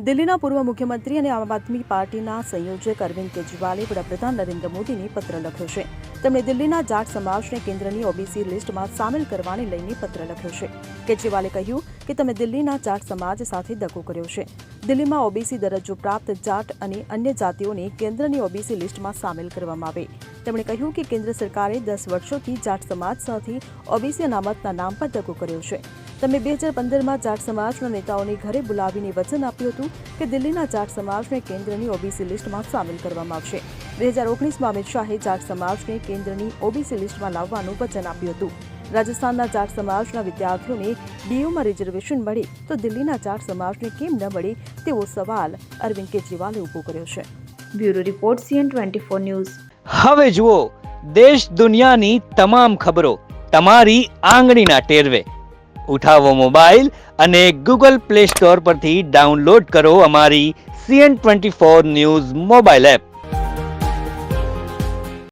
દિલ્હીના પૂર્વ મુખ્યમંત્રી અને આમ આદમી પાર્ટીના સંયોજક અરવિંદ કેજરીવાલે વડાપ્રધાન નરેન્દ્ર મોદીને પત્ર લખ્યો છે. તેમણે દિલ્હીના જાટ સમાજને કેન્દ્રની ઓબીસી લિસ્ટમાં સામેલ કરવાને લઈને પત્ર લખ્યો છે. કેજરીવાલે કહ્યું કે તમે દિલ્હીના જાટ સમાજ સાથે દગો કર્યો છે. દિલ્હીમાં ઓબીસી દરજ્જો પ્રાપ્ત જાટ અને અન્ય જાતિઓને કેન્દ્રની ઓબીસી લિસ્ટમાં સામેલ કરવામાં આવે. તેમણે કહ્યું કે કેન્દ્ર સરકારે 10 વર્ષોથી જાટ સમાજ સાથે ઓબીસી અનામતના નામ પર દગો કર્યો છે. તમે 2015માં જાટ સમાજના નેતાઓને ઘરે બોલાવીને વચન આપ્યું હતું કે દિલ્હીના જાટ સમાજને કેન્દ્રની ઓબીસી લિસ્ટમાં સામેલ કરવામાં આવશે. 2019માં અમિત શાહે જાટ સમાજને કેન્દ્રની ઓબીસી લિસ્ટમાં લાવવાનું વચન આપ્યું હતું. રાજસ્થાનના જાટ સમાજના વિદ્યાર્થીઓને બીયુમાં રિઝર્વેશન મળે તો દિલ્હીના જાટ સમાજને કેમ ન મળે તેવો સવાલ અરવિંદ કેજરીવાલે ઊભો કર્યો છે. Bureau report CN24 news. હવે જુઓ દેશ દુનિયાની તમામ ખબરો તમારી આંગળીના ટેરવે. ઉઠાવો મોબાઈલ અને Google Play Store પરથી ડાઉનલોડ કરો અમારી CN24 ન્યૂઝ મોબાઈલ એપ.